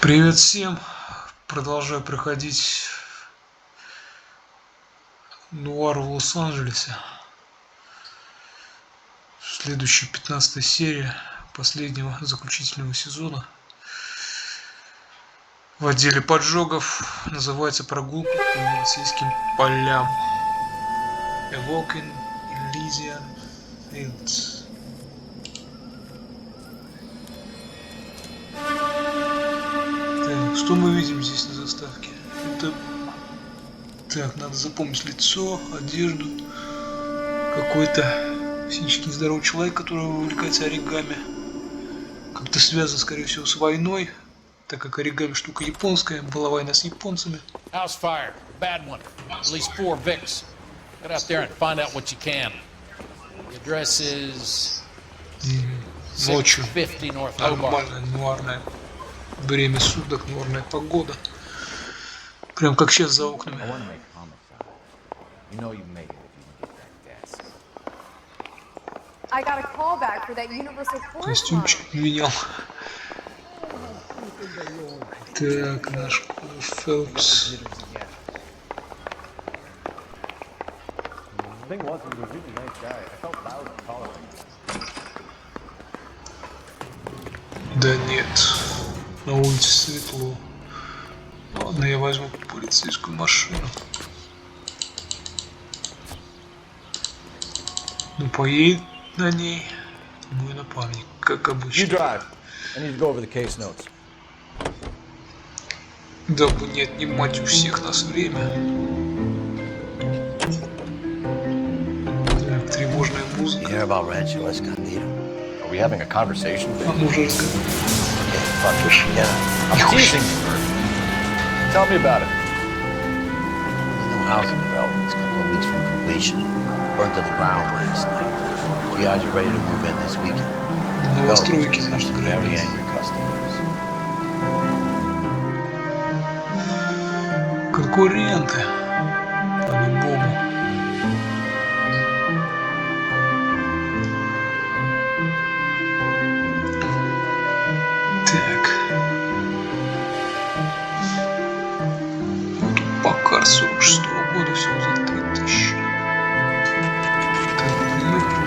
Привет всем! Продолжаю проходить Нуар в Лос-Анджелесе. Следующая 15-я серия последнего заключительного сезона. В отделе поджогов называется «Прогулка по милицейским полям». A walk in Elysian Fields. Так, что мы видим здесь на заставке? Это... Так, надо запомнить лицо, одежду. Какой-то психически нездоровый человек, который увлекается оригами. Как-то связан, скорее всего, с войной, так как оригами штука японская, была война с японцами. House fire, bad one. At least 4 Vicks. Get out there and find out what you can. The address is Ночью 650 North Hobart. нормальное нуарное время суток, нуарная погода. Прям как сейчас за окнами. Костюмчик менял. Так, наш Фелпс. Да нет, на улице светло. Ладно, я возьму полицейскую машину. Ну, поедет на ней мой напарник, как обычно. Дабы не отнимать у всех нас время. Так, тревожная музыка. А ну же Tell me about it. Housing development's a couple of weeks from completion. Burned to the ground last night. You guys are ready to move in this weekend. новостройки наши Very границы. angry customers. Конкуренты. По-любому. Так. Вот тут Покар 46-го года всего за 3000. Так, ёпта.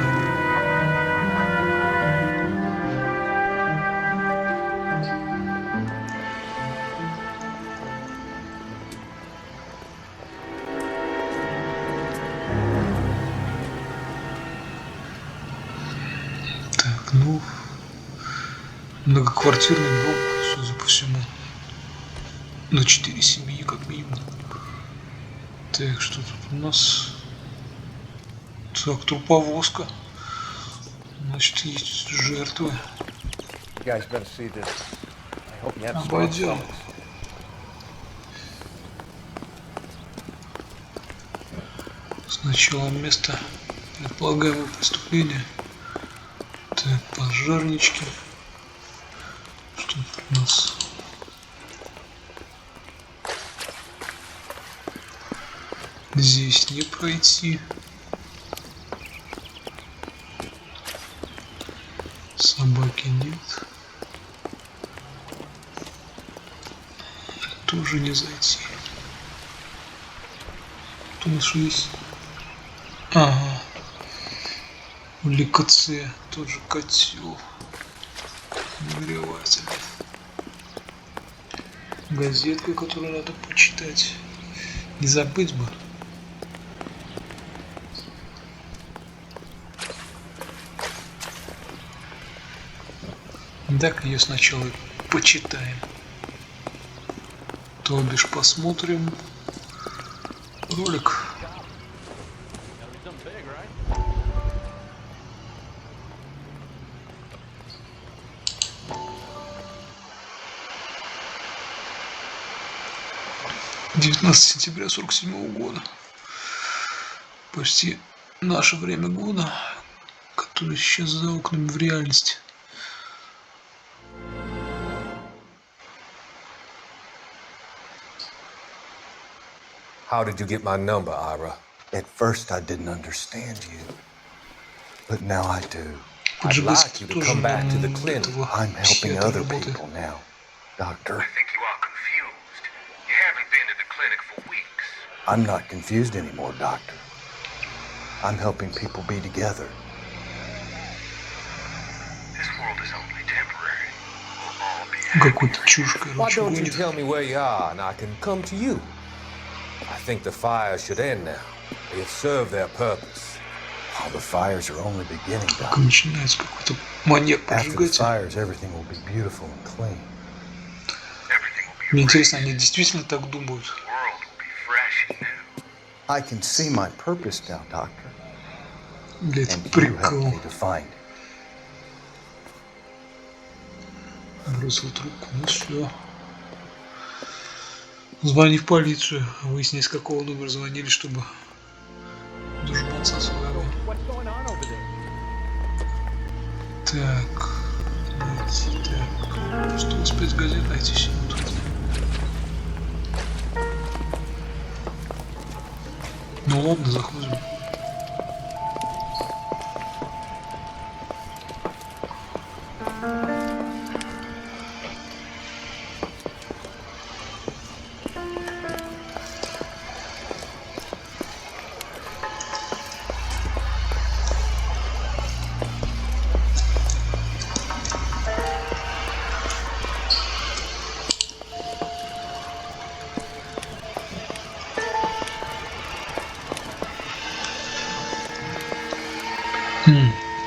Так, ну, многоквартирный дом, судя по всему, на 4 семьи как минимум. Так, что тут у нас? Так, труповозка. Значит, есть жертвы. Обойдем. Сначала место предполагаемого преступления. Так, пожарнички. Что тут у нас? Здесь не пройти. Собаки нет. Тоже не зайти. Тут у нас что есть? Ага. В ЛКЦ тот же котел. Нагреватель. Газетка, которую надо почитать. Не забыть бы. Так, ее сначала почитаем. То бишь посмотрим ролик. «19 сентября 47 года. Почти наше время года, которое сейчас за окнами в реальности. How did you get my number, Ira? At first I didn't understand you, but now I do. I'd like you to come back to the clinic. I'm helping other people now. Doctor. I think you are confused. You haven't been to the clinic for weeks. I'm not confused anymore, Doctor. I'm helping people be together. This world is only temporary. We'll all be Какую-то чушь, Why короче, don't you гонит. tell me where you are and I can come to you? I think the fire should end now. They've served their purpose. Oh, the fires are only beginning, Как Doctor. начинается какой-то маньяк After the поджигать. fires, everything will be beautiful and clean. Everything will be Мне erased. интересно, они действительно так думают? The world will be fresh and new. I can see my purpose now, Doctor. Или это And you прикол? helped me to find it. Бросил трубку, ну все. Звони в полицию, выясни, с какого номера звонили, чтобы дружбанца своего. Так, найти, так. Что успеть газет найти сегодня? Ну ладно, заходим.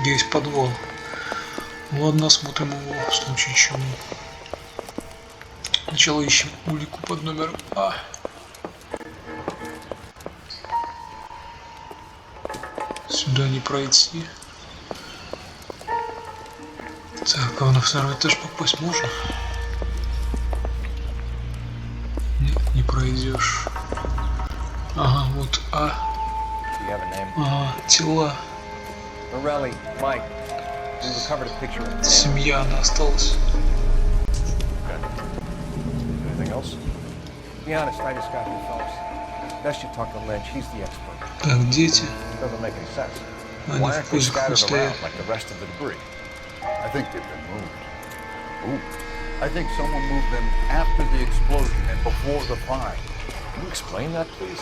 Есть подвал. Ладно, осмотрим его в случае чего. Сначала ищем улику под номером А. Сюда не пройти. Так, а на второй этаж попасть можно? Нет, не пройдешь. Ага, вот А. Ага, тела. Morelli, Mike, we recovered a picture of the Семья, она осталась. Anything else? To be honest, I just got here, fellas. Best you talk to Lynch, he's the expert. Так, дети. Doesn't make any sense. Они Why в aren't they поисках scattered стоят. around like the rest of the debris? I think they've been moved. Ooh. I think someone moved them after the explosion and before the fire. Can you explain that, please?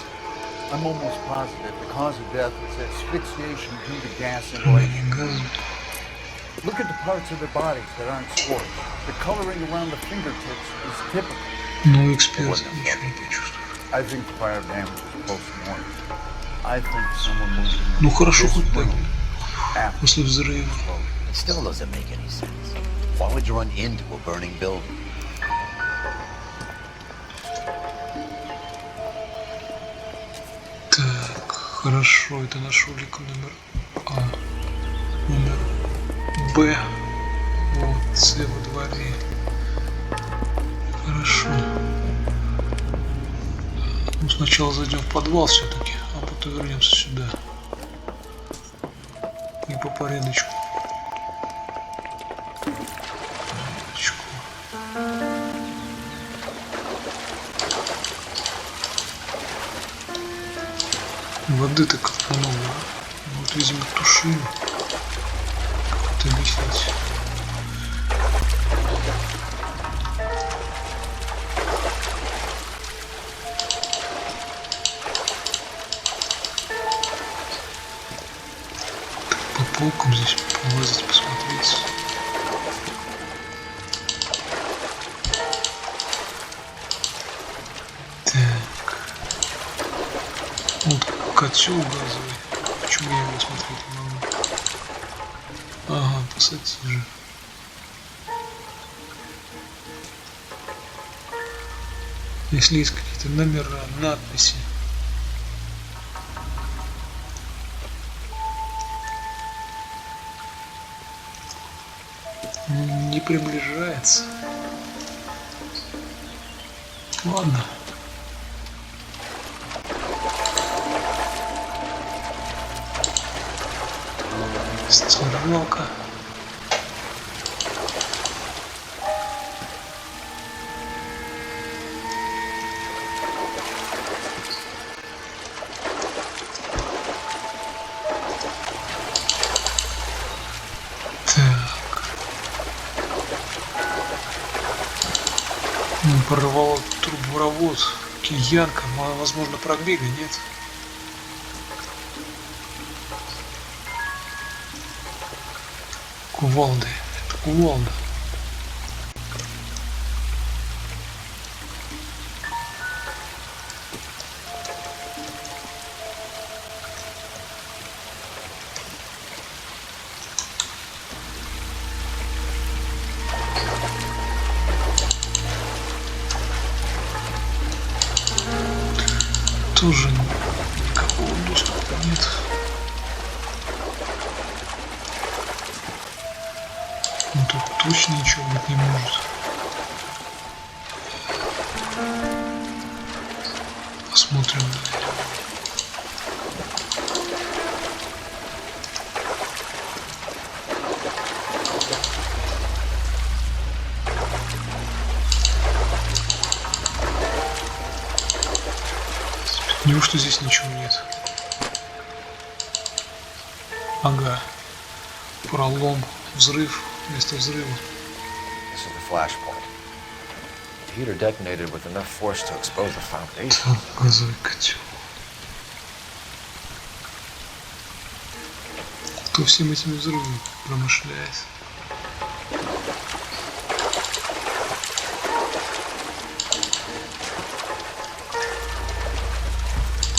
I'm almost positive the cause of death is asphyxiation due to gas inhalation. Газу. Look at the parts of their bodies that aren't scorched. The coloring around the fingertips is typical. Ну, эксперт ничего не почувствует. I think the fire damage is post-mortem. I think someone moved them Ну into хорошо, this хоть так. room after После взрыва. It still doesn't make any sense. Why would you run into a burning building? Так, хорошо, это наш улик номер А. Номер Б. Вот, С во дворе. Хорошо. Ну, сначала зайдем в подвал все-таки, а потом вернемся сюда. И по порядочку. Воды-то как много. Вот, видимо, тушили. Как-то объяснить. Так, по полкам здесь полазить, посмотреть. Так. Вот котел газовый. Почему я его смотреть не могу? Ага, пассатижи. Если есть какие-то номера, надписи. Не приближается. Ладно. Стиралка. Так. Прорвало трубопровод. Киянка. Возможно, пробега, нет? Кувалды. Это кувалда. Тоже никакого доступа нет. Ну, тут точно ничего быть не может. Посмотрим. Неужто здесь ничего нет? Ага. Пролом. Взрыв. Место взрыва. This is the flashpoint. The heater detonated with enough force to expose the foundation. Газовый котел. Кто всем этим взрывом промышляет?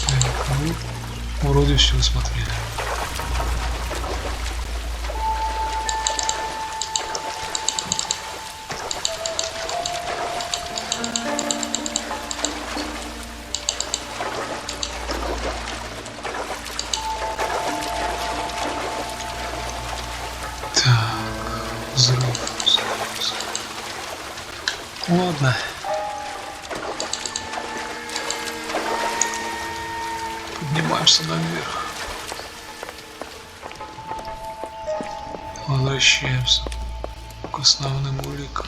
Так, ну, вроде все осмотрели. Ладно. Поднимаемся наверх. Возвращаемся к основным уликам.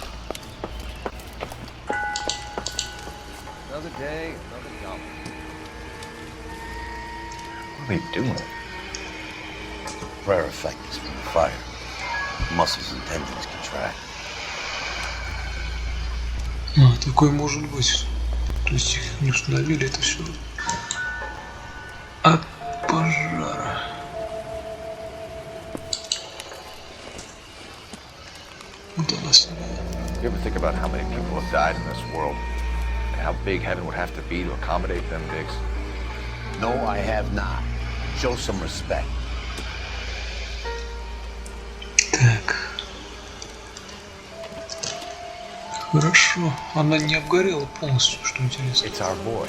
Another day, another dump. What are you doing? Rare effect is from the fire. Muscles and tendons contract. Такое может быть. То есть их не установили, это все от пожара. Вот она снимает. You ever think about how many people have died in this world? And how big heaven would have to be to accommodate them, Diggs? No, I have not. Show some respect. Так. Хорошо. Она не обгорела полностью, что интересно. It's our boy.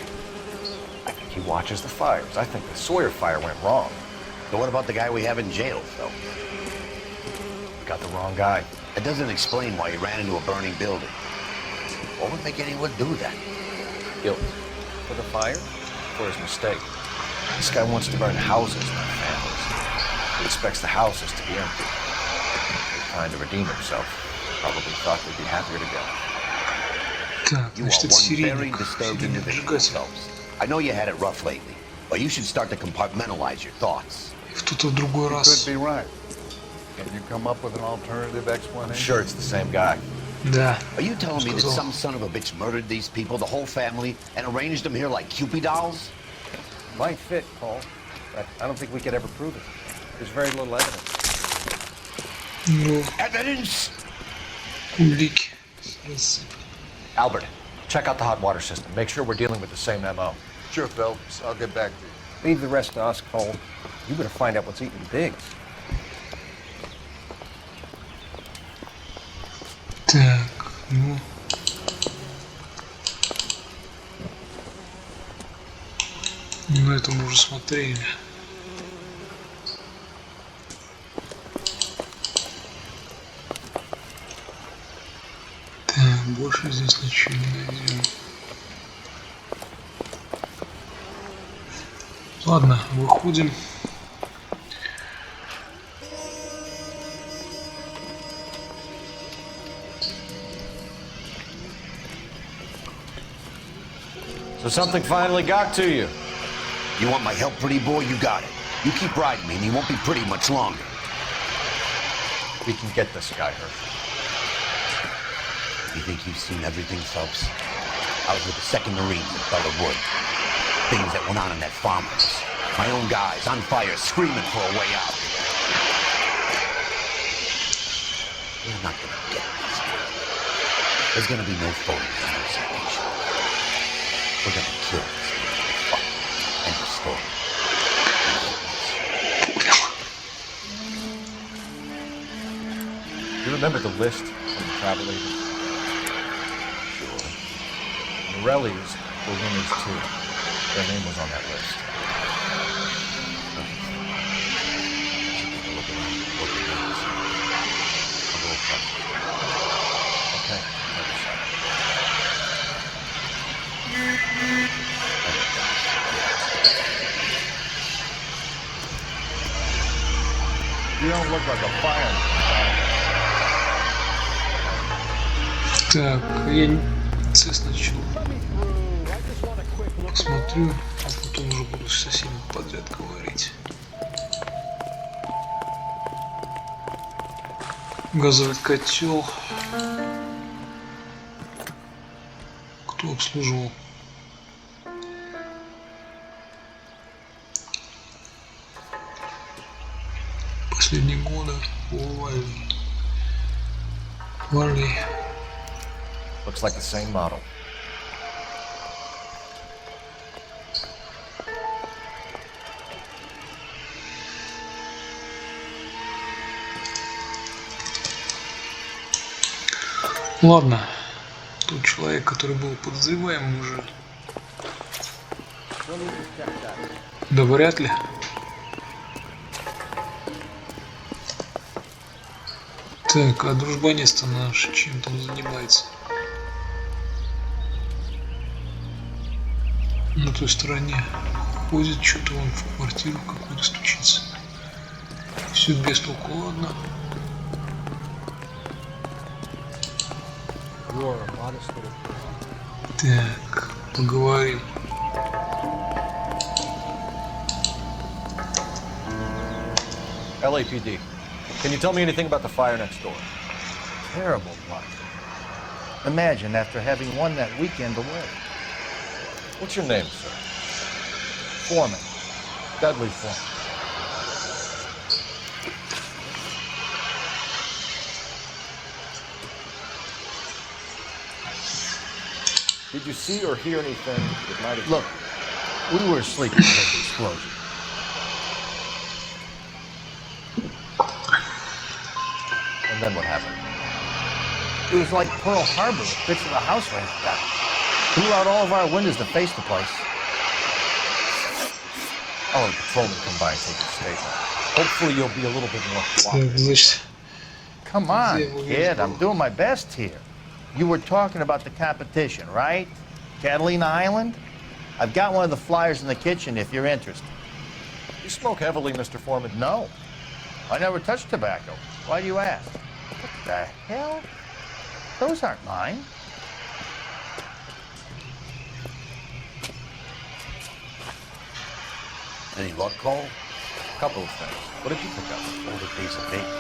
I think he watches the fires. I think the Sawyer fire went wrong. But what about the guy we have in jail, though? We got the wrong guy. It doesn't explain why he ran into a burning building. What would make anyone do that? Guilt. For the fire? For his mistake. This guy wants to burn houses, not families. He expects the houses to be empty. He's trying to redeem himself. Probably thought they'd be happier together. Так, You значит, are это one very серийник. disturbed Серийный individual, поджигатель. Phelps. I know you had it rough lately, but you should start to compartmentalize your thoughts. Кто-то в другой You раз. could be right. Can you come up with an alternative I'm explanation? sure it's the same guy. Да. Are you telling me that Сказал. some son of a bitch murdered these people, the whole family, and arranged them here like Cupid dolls? Might fit, Paul. But I don't think we could ever prove it. There's very little evidence. Ну, Evidence? улики. Рассыпаны. Albert, check out the hot water system. Make sure we're dealing with the same MO. Sure, Phelps. I'll get back to you. Leave the rest to us, Cole. You better find out what's eating Diggs. Так, ну. Ну, это мы уже смотрели. Так, больше здесь ничего не найдем. Ладно, выходим. So something finally got to you. You want my help, pretty boy? You got it. You keep riding me, and you won't be pretty much longer. We can get this guy, Herschel. You think you've seen everything, Phelps? I was with the 2nd Marines at Bella Wood. Things that went on in that farmhouse. My own guys on fire, screaming for a way out. We're not gonna get this. There's gonna be no photos and no citation. We're gonna kill this fuck. End of story. You remember the list from the travel agent? Sure. Morelli's were winners too. Their name was on that list. Okay. You don't look like a fireman. Так, я сначала посмотрю, а потом уже буду со всеми подряд говорить. Газовый котел. Кто обслуживал? Последние годы. Вали. Looks like the same model. Ладно, тот человек, который был подозреваемым уже. Да вряд ли. Так, а дружбанец-то наш чем там занимается? На той стороне ходит, что-то он в квартиру какую-то стучится. Все без толку, ладно. Так, поговорим. LAPD. Can you tell me anything about the fire next door? Terrible luck. Imagine after having won that weekend away. What's your name, sir? Foreman. Dudley Foreman. Did you see or hear anything that might have... Look, we were asleep when the explosion. And then what happened? It was like Pearl Harbor with bits of the house raised down. Blew out all of our windows to face the place. I'll have the patrolman come by and take your statement. Hopefully you'll be a little bit more Так, cooperative. значит, Come on, kid, I'm doing my best here. You were talking about the competition, right? Catalina Island? I've got one of the flyers in the kitchen if you're interested. You smoke heavily, Mr. Foreman? No, I never touched tobacco. Why do you ask? What the hell? Those aren't mine. Any luck, Cole? A couple of things. What did you pick up? Older piece of paper.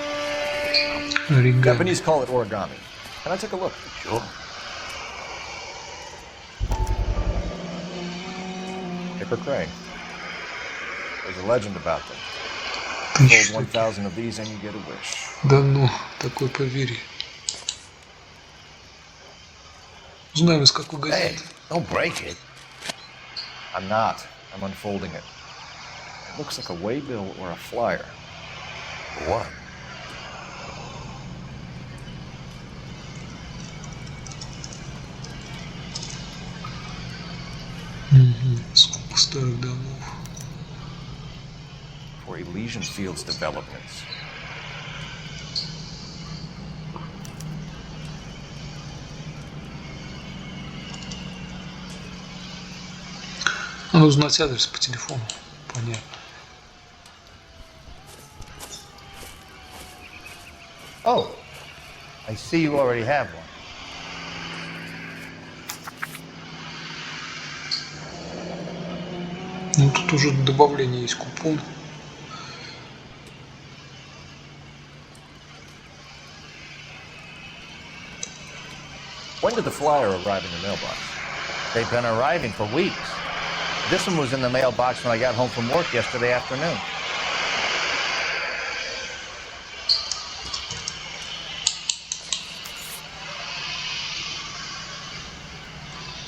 оригами. Japanese call it origami. Can I take a look? Sure. Paper crane. There's a legend about them. Тысяча Hold штук. 1,000 of these and you get a wish. Да ну, такое поверье. Узнаем, из какой Hey, газеты. don't break it. I'm not. I'm unfolding it. It looks like a waybill or a flyer. What? Скупо старых домов. For Elysian Fields developments. Надо узнать адрес по телефону. Понятно. Oh, I see you already have one. Ну тут уже добавление есть купон. When did the flyer arrive in your mailbox? They've been arriving for weeks. This one was in the mailbox when I got home from work yesterday afternoon.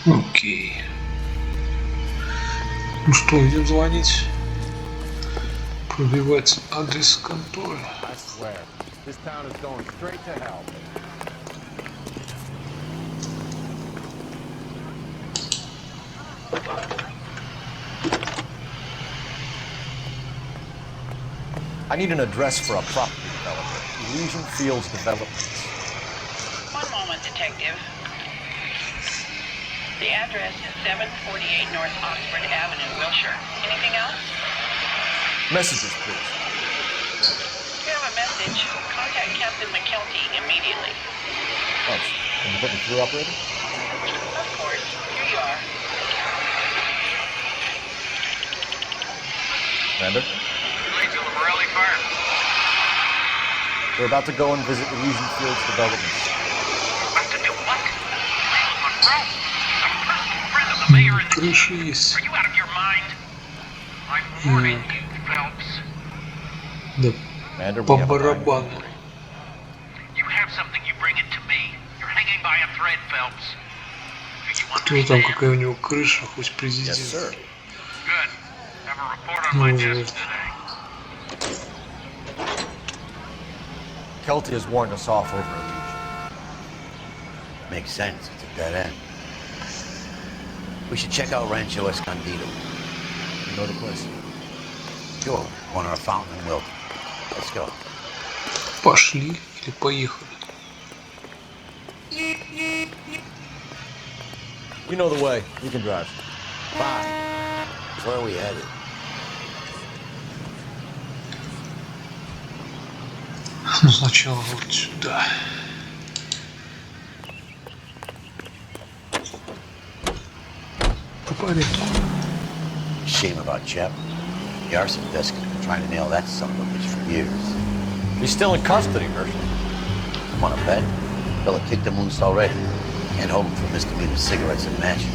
Окей. Ну что, идем звонить. Пробивать адрес конторы. I swear, this town is going straight to hell. I need an address for a property developer. Elysian Fields Developments. One moment, Detective. The address is 748 North Oxford Avenue, Wilshire. Anything else? Messages, please. If you have a message, contact Captain McKelty immediately. Thanks. Can you put me through, operator? Of course. Here you are. Commander? Leads to the Morelli Farm. We're about to go and visit Elysian Fields Developments. About to do what? Leland Monroe. A personal friend of the mayor and the Крыша chief. есть. Are you out of your mind? I'm warning you, Phelps. Да, Commander, по we have a line of барабану. inquiry. You have something, you bring it to me. You're hanging by a thread, Phelps. Do you Кто там, understand? какая у него крыша, хоть президент. Yes, sir. Good. Have a report on my Ну desk вот. today. Kelty has warned us off over Elysian. Makes sense. It's a dead end. We should check out Rancho Escondido. You know the place? Sure. Corner of Fountain and Wilton. Let's go. Пошли или поехали? We know the way. You can drive. Fine. Where are we headed? Ну сначала вот сюда. По порядку. Shame about Chep. The arson desk has been trying to nail that son of a bitch for years. He's still in custody, Herschel. Want to bet? Fella kicked him loose already. Can't hold him for misdemeanor cigarettes and matches.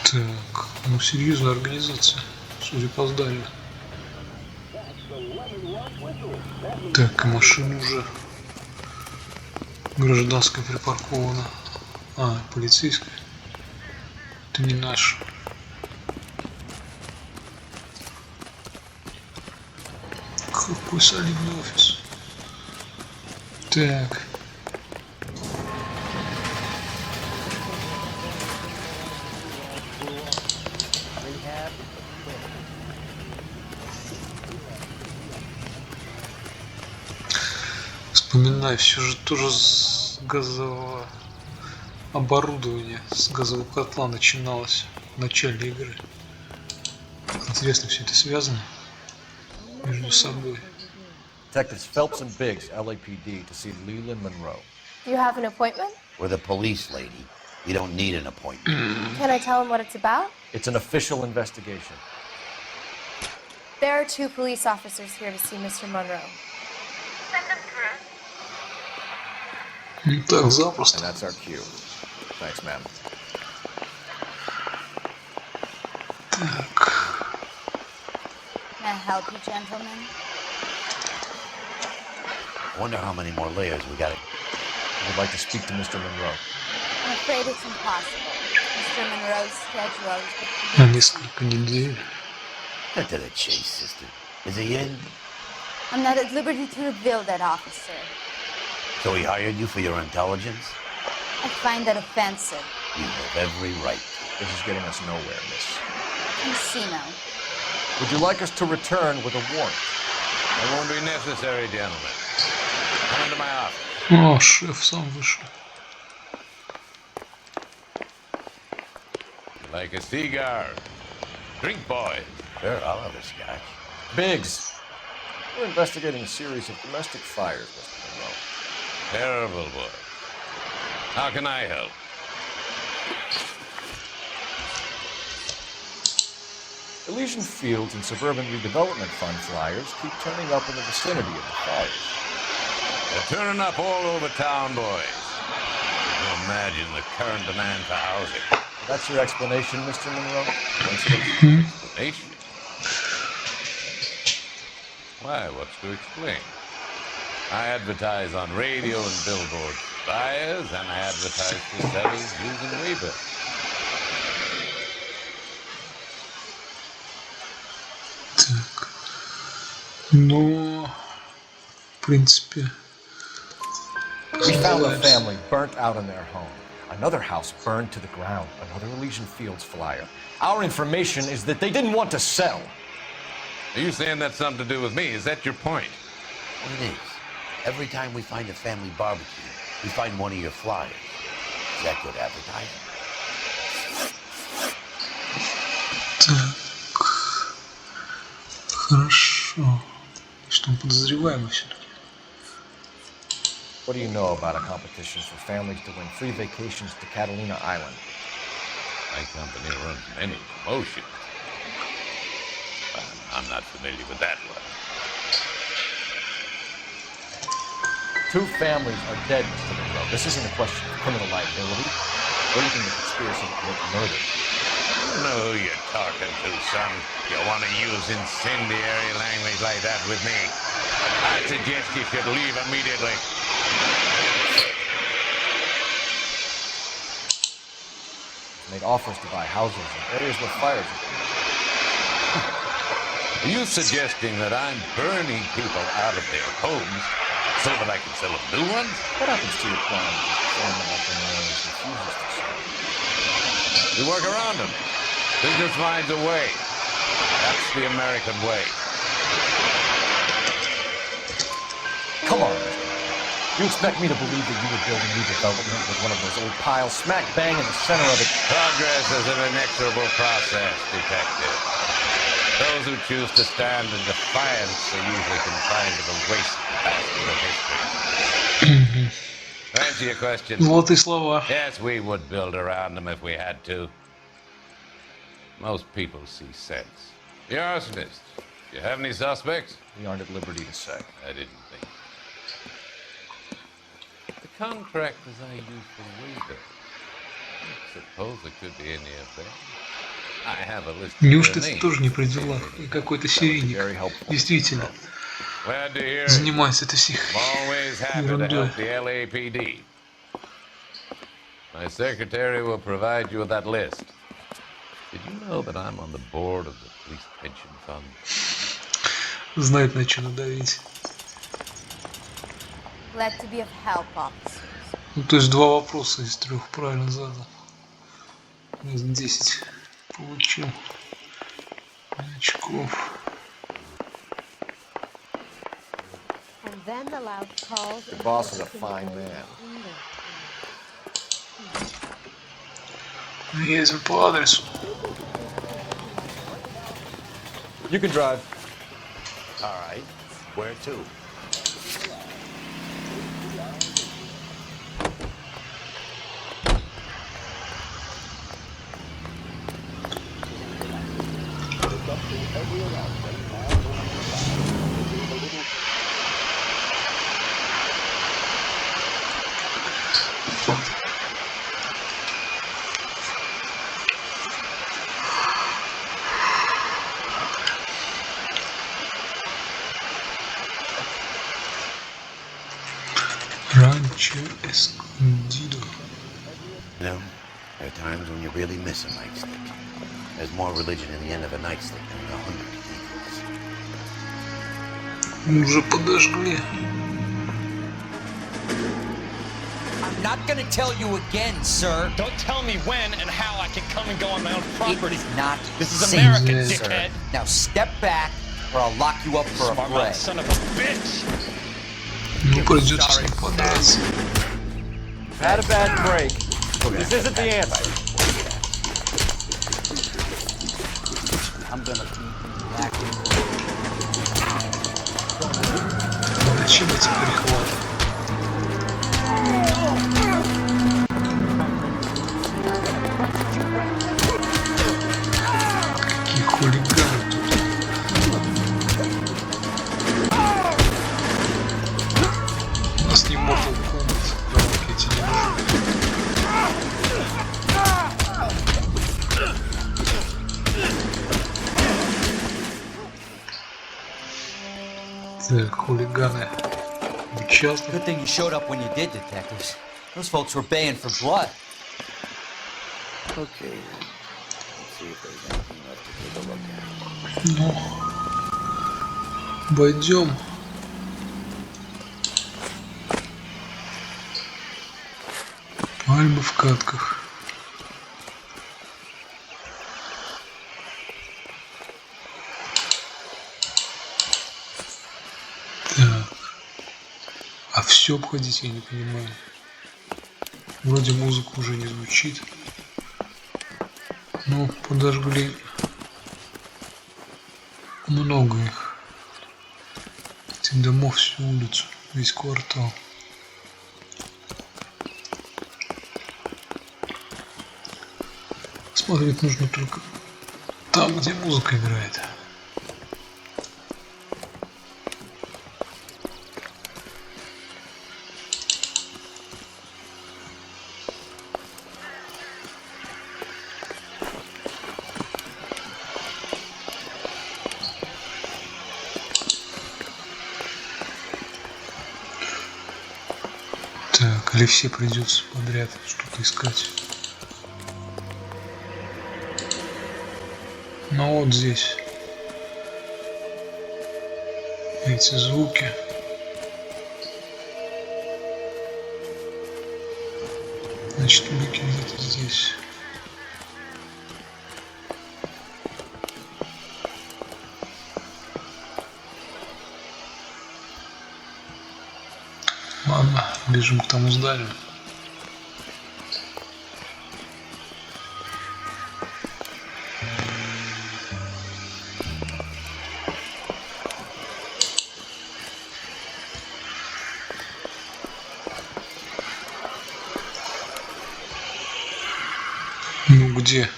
Так, ну серьезная организация, судя по зданию. Так, и машина уже гражданская припаркована. А, полицейская. Это не наша. Какой солидный офис. Так. Вспоминаю, все же тоже с газового оборудования, с газового котла начиналось в начале игры. Интересно, все это связано между собой. Detectives Phelps and Biggs, LAPD, to see Leland Monroe. You have an appointment? We're the police, lady. You don't need an appointment. Can I tell him what it's about? It's an official investigation. There are 2 police officers here to see Mr. Monroe. Send them through. Ну так, запросто. And that's our cue. Thanks, ma'am. Так. May I help you, gentlemen? Wonder how many more layers we got. I would like to speak to Mr. Monroe. I'm afraid it's impossible. Mr. Monroe's schedule is... На несколько недель. Cut to the chase, sister. Is he in? I'm not at liberty to reveal that, officer. So he hired you for your intelligence? I find that offensive. You have every right. This is getting us nowhere, miss. Casino. Would you like us to return with a warrant? It won't be necessary, gentlemen. Come into my office. О, шеф сам вышел. Like a cigar. Drink, boys. Sure, I'll have a scotch. Biggs, we're investigating a series of domestic fires, Mr. Monroe. Terrible, boy. How can I help? Elysian Fields and Suburban Redevelopment Fund flyers keep turning up in the vicinity of the fires. They're turning up all over town, boys. You can imagine the current demand for housing. That's your explanation, Mr. Monroe? Explanation? Why, what's to explain? I advertise on radio and billboards for buyers, and I advertise for sellers using Weber. Так. Но, в принципе... We found a family burnt out in their home. Another house burned to the ground. Another Elysian Fields flyer. Our information is that they didn't want to sell. Are you saying that's something to do with me? Is that your point? Well, it is. Every time we find a family barbecue, we find one of your flyers. Is that good advertising? Так. Хорошо. Что он подозреваемый все-таки? What do you know about a competition for families to win free vacations to Catalina Island? My company runs many promotions. I'm not familiar with that one. 2 families are dead, Mr. Monroe. This isn't a question of criminal liability. We're looking at conspiracy to commit murder. You know who you're talking to, son. You want to use incendiary language like that with me? I suggest you should leave immediately. Made offers to buy houses in areas where fires have been. Are you suggesting that I'm burning people out of their homes so that I can sell them new ones? What happens to your plans if a family like the Noires refuses to sell? We work around them. Business finds a way. That's the American way. Come on, Mr. You expect me to believe that you would build a new development with one of those old piles smack bang in the center of it? Progress is an inexorable process, detective. Those who choose to stand in defiance are usually confined to the wastebasket of history. To answer your question, Золотые слова. yes, we would build around them if we had to. Most people see sense. The arsonists. You have any suspects? We aren't at liberty to say. I didn't think. The contractors I use for Weber. I suppose it could be any of them. I have a list of Неужто their это names. тоже не при делах? И какой-то серийник действительно Glad to hear it. занимается этой всей I'm always happy to ерундой. help the LAPD. My secretary will provide you with that list. Did you know that I'm on the board of the police pension fund? Знает, на что надавить. Glad to be of help, officers. Ну, то есть 2 вопроса из 3 правильно задал. 10 получил очков. And then the loud calls. Your boss is a fine man. Едем по адресу. You can drive. All right. Where to? Ранчо Эскондидо. You know, there are times when you really miss a nightstick. There's more religion in the end of a nightstick than in 100 cathedrals. Уже подожгли. I'm not gonna tell you again, sir. Don't tell me when and how I can come and go on my own property. It is not This is safe, America, sir. dickhead. Now step back, or I'll lock you up for a Smart mouth fray. son of a bitch. Ну, придется с ним подраться. Had a bad break. This isn't the answer. I'm gonna be back in. Зачем эти перехваты? поганая. Участок. Good thing you showed up when you did, detectives. Those folks were baying for blood. Okay, then. Let's see if there's anything left to take a look at. Ну, пойдем. Пальмы в катках. Так. А все обходить я не понимаю. Вроде музыка уже не звучит. Но подожгли много их. Этих домов всю улицу, весь квартал. Смотреть нужно только там, где музыка играет. Так, или все придется подряд что-то искать. Ну вот здесь эти звуки. Значит, улики где-то здесь. Ладно, бежим к тому зданию. Ну где?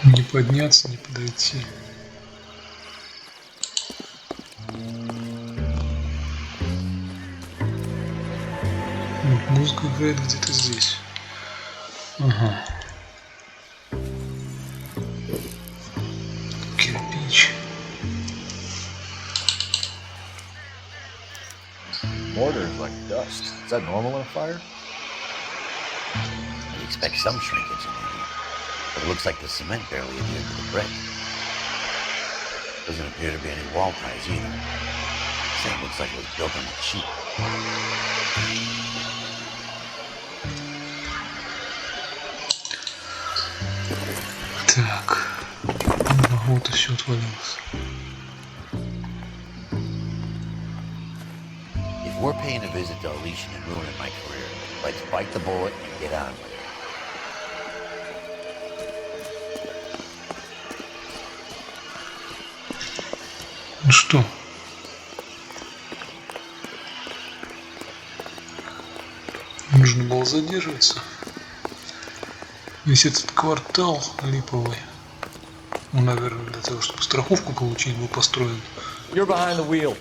Не подняться, не подойти. Вот, музыка играет где-то здесь. Ага. Кирпич. Mortar is like dust. Is that normal in a fire? You'd expect some shrinkage in here, but it looks like the cement barely adhered to the brick. Doesn't appear to be any wall ties either. Same looks like it was built on a cheap. Так, вот и все отвалилось. If we're paying a visit to Alicia and ruining my career, let's bite the bullet and get on with it. Ну что? Нужно было задерживаться. Весь этот квартал липовый. Ну, наверное, для того, чтобы страховку получить, был построен. You're behind the wheel.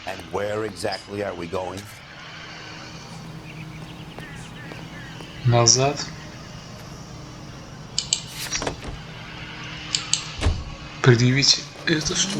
And where exactly are we going? Назад. Предъявить это что?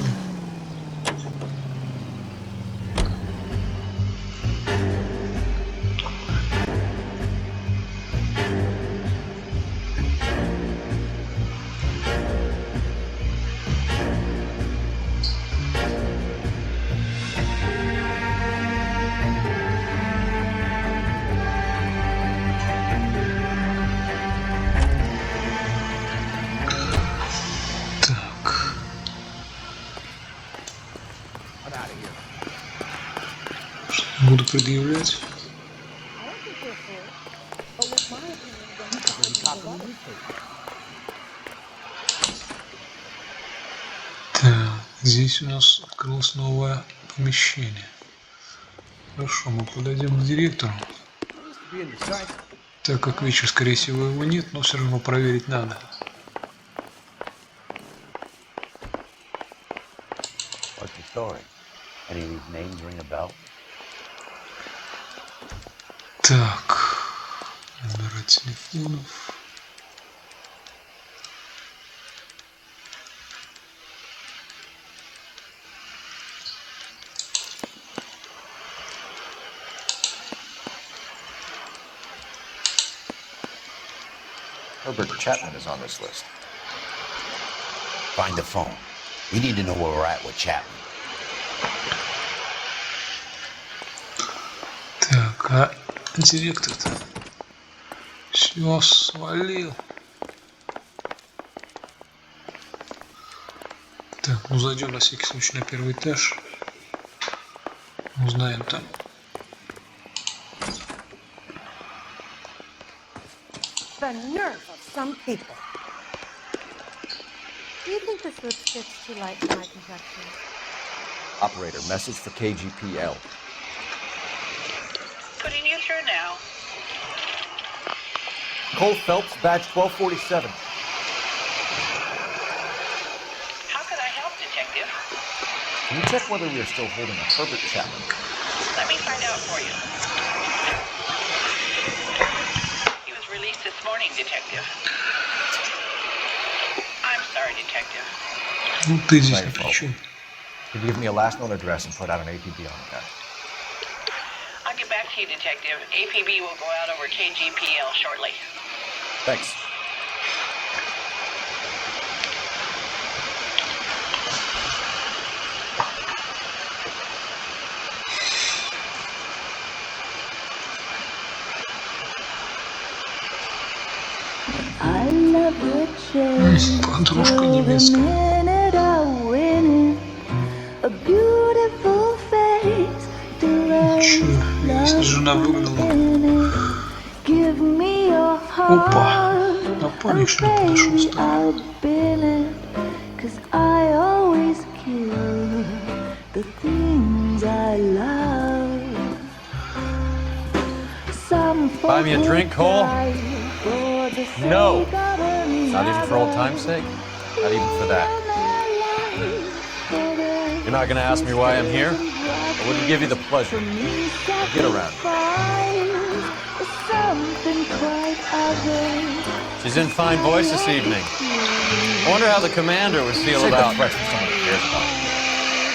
Буду предъявлять. Так, здесь у нас открылось новое помещение. Хорошо, мы подойдем к директору. Так как вечер, скорее всего, его нет, но все равно проверить надо. What's the story? Any of these names ring a bell? Так, номера телефонов. Herbert Chapman is on this list. Find the phone. We need to know where we're at with Chapman. Так, а директор-то все свалил. Так, ну зайдем на всякий случай на первый этаж. Узнаем там. The nerve of some people. Do you think this lipstick's too light for my complexion? Operator, message for KGPL. Putting you through now. Cole Phelps, badge 1247. How could I help, Detective? Can you check whether we are still holding a Herbert Chapman? Let me find out for you. He was released this morning, Detective. I'm sorry, Detective. Ну ты здесь ни при чем. Can you give me a last known address and put out an APB on the guy? I'll get back to you, Detective. APB will go out over KGPL shortly. Thanks. Подружка немецкая. Ничего, если жена выгнала. Опа, напарник не подошел стал. Buy me a drink, Cole? No. Not even for old time's sake? Not even for that. You're not gonna ask me why I'm here? I wouldn't give you the pleasure. Get around. She's in fine voice this evening. I wonder how the commander would feel about threats for someone who cares about you.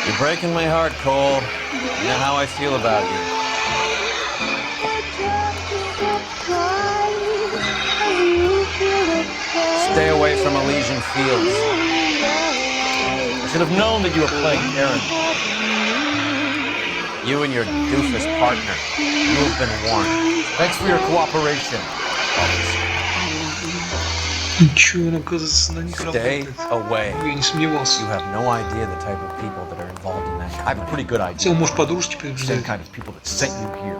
You're breaking my heart, Cole. You know how I feel about you. Stay away from Elysian Fields. I should have known that you were playing errand. You and your doofus partner. You have been warned. Thanks for your cooperation. Ничего, он, оказывается, на них Stay away. Я не сомневался. You have no idea the type of people that are involved in that. I have a pretty good idea. Хотел, может, подружки предупреждать. Same kind of people that sent you here.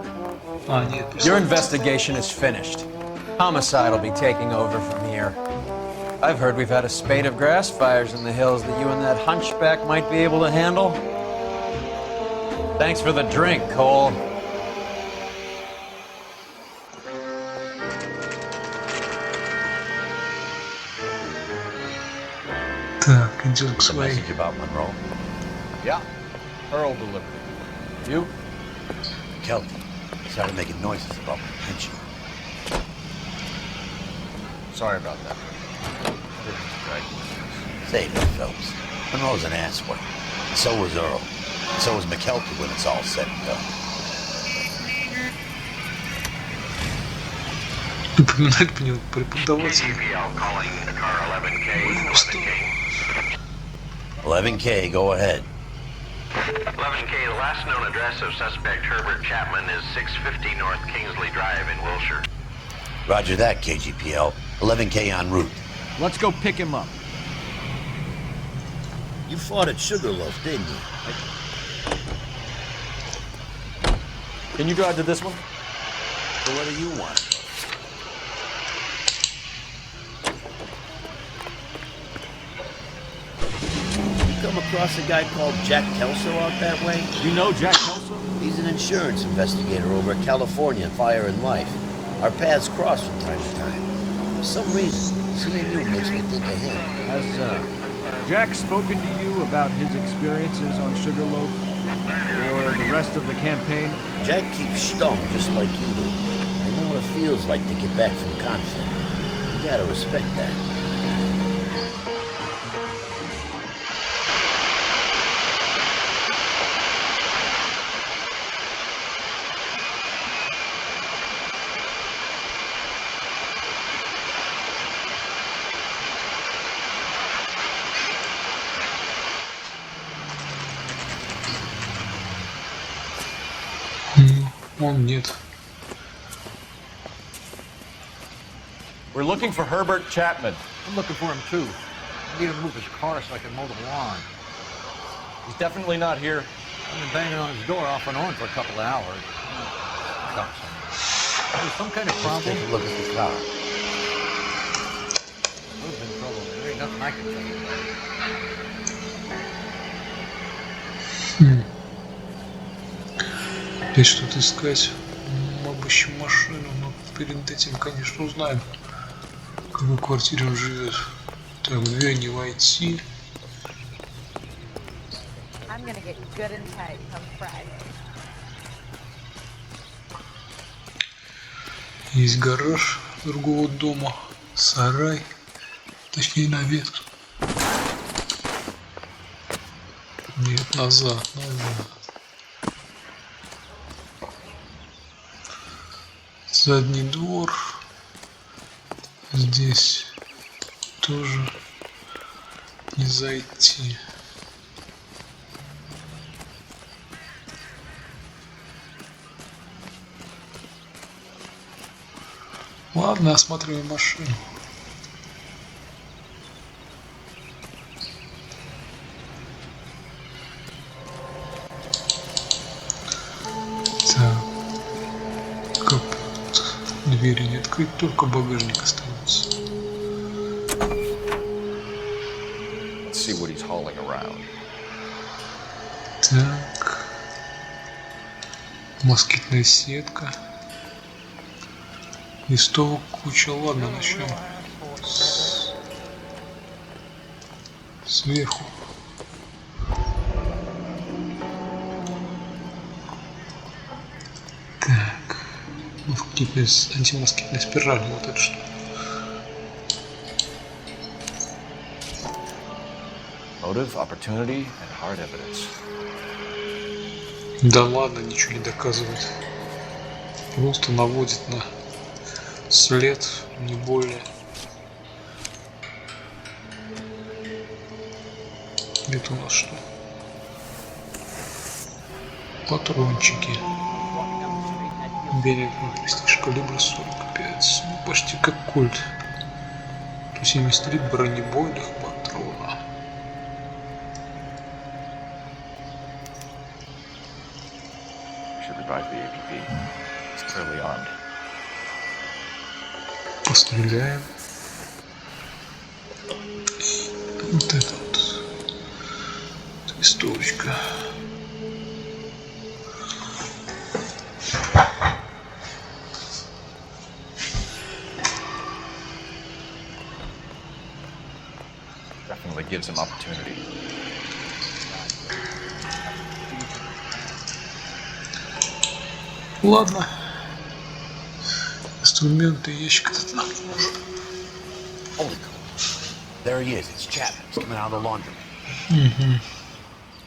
А, нет, Your investigation is finished. Homicide will be taking over from here. I've heard we've had a spate of grass fires in the hills that you and that hunchback might be able to handle. Thanks for the drink, Cole. Так, идет к своей. Message about Monroe. Yeah. Earl delivered. You? Kelty. He started making noises about my pension. Sorry about that. Save it, Phelps. Monroe's an asswipe. And so was Earl. And so was McKelty when it's all said and done. Напоминает мне преподавателя. 11K, go ahead. 11K, the last known address of suspect Herbert Chapman is 650 North Kingsley Drive in Wilshire. Roger that, KGPL. 11K en route. Let's go pick him up. You fought at Sugarloaf, didn't you? Can you drive to this one? So what do you want? You come across a guy called Jack Kelso out that way? You know Jack Kelso? He's an insurance investigator over at California Fire and Life. Our paths cross from time to time. For some reason, seeing you makes me think of him. Has Jack spoken to you about his experiences on Sugarloaf? Or the rest of the campaign? Jack keeps stum just like you do. I know what it feels like to get back from conflict. You gotta respect that. Он нет. We're looking for Herbert Chapman. I'm looking for him too. I need him to move his car so I can mow the lawn. He's definitely not here. I've been banging on his door off and on for a couple of hours. There's some kind of problem. Let's take a look at the car. We've been in trouble. There ain't nothing I can tell you about it. Опять что-то искать. Обыщем машину, но перед этим, конечно, узнаем, в какой квартире он живет. Так, в две не войти. Есть гараж другого дома, сарай, точнее навес. Нет, назад. Задний двор. Здесь тоже не зайти. Ладно, осматриваем машину. Так. Капот. Двери не открыть, только багажник остается. Let's see what he's hauling around. Так. Москитная сетка. Листовок куча. Ладно, начнем сверху. Так. Антимоскитная спираль. Вот это что. Motive, opportunity, and hard evidence. Да ладно, ничего не доказывает. Просто наводит на след, не более. Это у нас что? Патрончики. Бережный престиж калибра 45. Ну, почти как кольт. 173 бронебойных патрона. Should revive the APB. It's clearly armed. Постреляем. Вот это вот. Листовочка. Definitely gives him opportunity. Ладно. Инструменты, ящик этот нам нужен. Holy cow. There he is. It's Chapman. He's coming out of the laundry.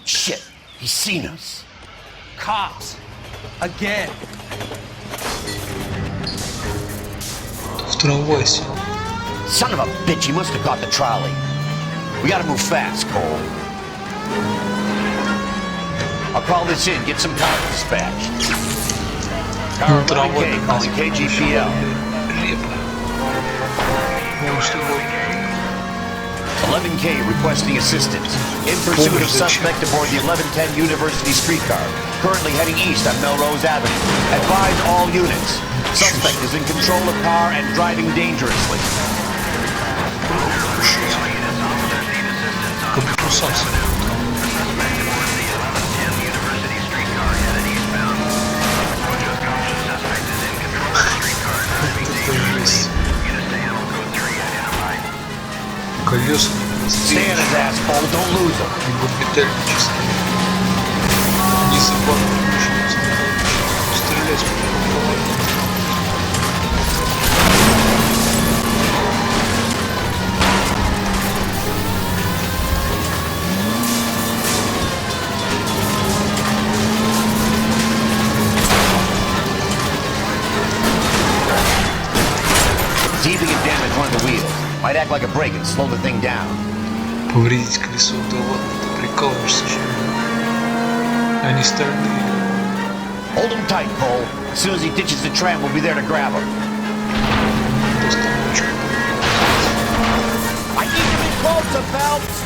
Shit. He's seen us. Cops. Again. В трамвай сел. Son of a bitch. He must have caught the trolley. We gotta move fast, Cole. I'll call this in. Get some cars dispatched. Car 11K calling KGPL. 11K requesting assistance. In pursuit of suspect aboard the 1110 University streetcar. Currently heading east on Melrose Avenue. Advise all units. Suspect is in control of car and driving dangerously. колеса Stay on his ass, Cole. Don't lose him. И подметальные чистые. Не собаку не стрелять по голове. Deeping and damage one of the wheels. Might act like a brake and slow the thing down. Повредить колесо, да ладно, ты прикалываешься, что ли? Они стальные. Hold him tight, Cole. As soon as he ditches the tram, we'll be there to grab him. I need to be closer, Phelps!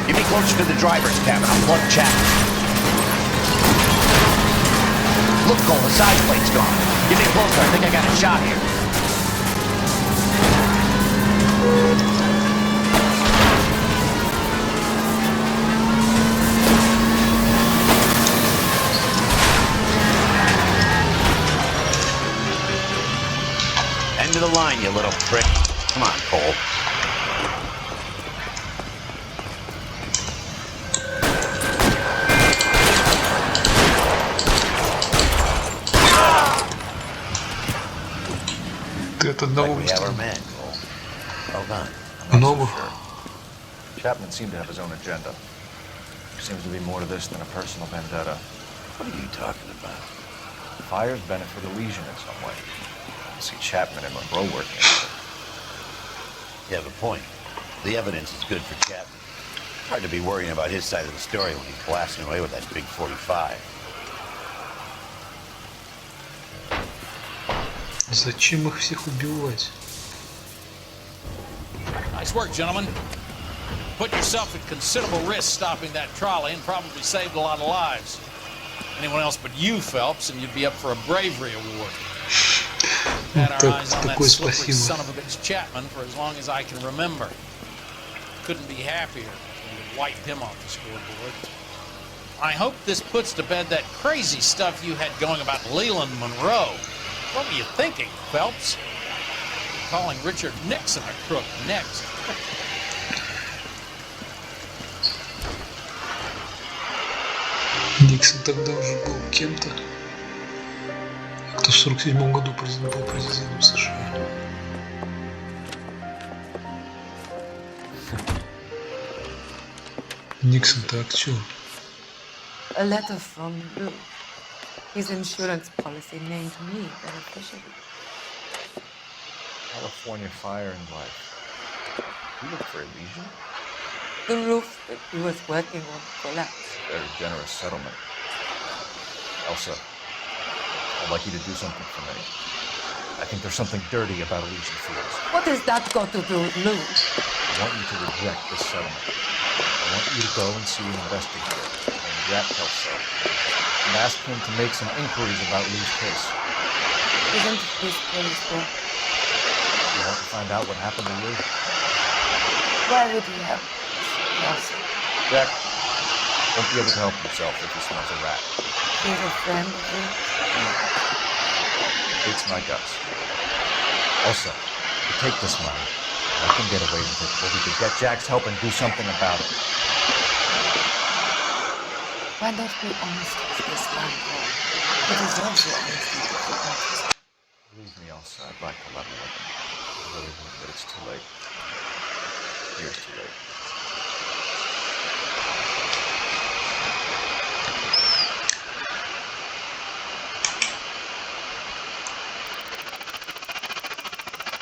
Get me closer to the driver's cabin. I'll plug Chapman. Look, Cole, the side plate's gone. Get me closer. I think I got a shot here. End of the line, you little prick. Come on, Cole. От одного выстрела. Много. Chapman seemed to have his own agenda. Seems to be more to this than a personal vendetta. What are you talking about? Fires benefit the Legion in some way. I see Chapman and Monroe working together. You have a point. The evidence is good for Chapman. Hard to be worrying about his side of the story when he's blasting away with that big 45. Зачем их всех убивать? Nice work, gentlemen. Put yourself at considerable risk stopping that trolley and probably saved a lot of lives. Anyone else but you, Phelps, and you'd be up for a bravery award. Had our eyes on that slippery son of a bitch Chapman for as long as I can remember. Couldn't be happier when we wiped him off the scoreboard. I hope this puts to bed that crazy stuff you had going about Leland Monroe. What were you thinking, Phelps? Calling Richard Nixon a crook next. Никсон тогда уже был кем-то. Кто в 47 году был президентом США. Никсон-то актер. A letter from Lou. His insurance policy named me beneficiary. California Fire and Life. You look for a Legion? The roof that he was working on collapsed. Very generous settlement. Elsa, I'd like you to do something for me. I think there's something dirty about Elysian Fields. What has that got to do with Lou? I want you to reject this settlement. I want you to go and see an investigator named Jack Kelso and ask him to make some inquiries about Lou's case. Isn't this police work? You want to find out what happened to Lou? Why would he have Kelso? Jack won't be able to help himself if he smells a rat. He's a friend of yours? It's my guts. Also, you take this money, I can get away with it, or we could get Jack's help and do something about it. Why not be honest with this man, Paul? He deserves your honesty. Believe me, Elsa, I'd like to level with him. I really would, but it's too late. Years too late.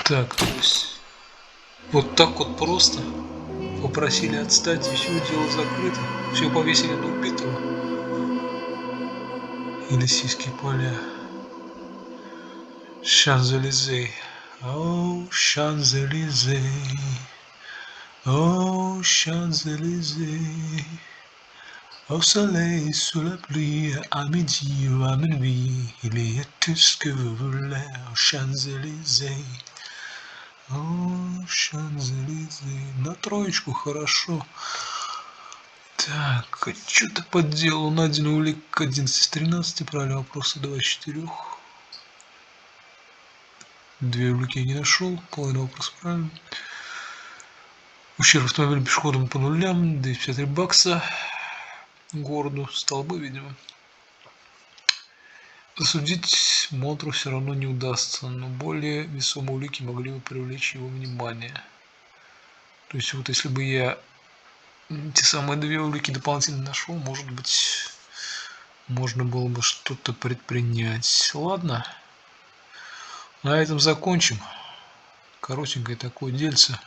Так, то есть вот так вот просто попросили отстать, и все, дело закрыто. Все повесили на убитого. Елисейские поля. Шанзелизе. О, Шанзелизе. О, Шанзелизе. Au soleil, sous la pluie, à midi ou à minuit, il y a tout ce que vous voulez aux Champs-Élysées. О, Champs-Élysées. На троечку хорошо. Так, что-то по делу найдено улик 11 из 13, правильно, вопросы 2 из 4. 2 улики я не нашел. Половина вопроса правильно. Ущерб автомобиля пешеходам по нулям. 253 бакса. Городу. Столбы, видимо. Засудить Монтру все равно не удастся, но более весомые улики могли бы привлечь его внимание. То есть вот если бы я те самые 2 улики дополнительно нашел, может быть, можно было бы что-то предпринять. Ладно, на этом закончим. Коротенькое такое дельце.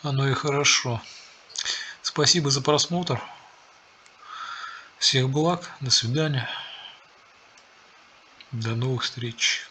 Оно и хорошо. Спасибо за просмотр. Всех благ. До свидания. До новых встреч.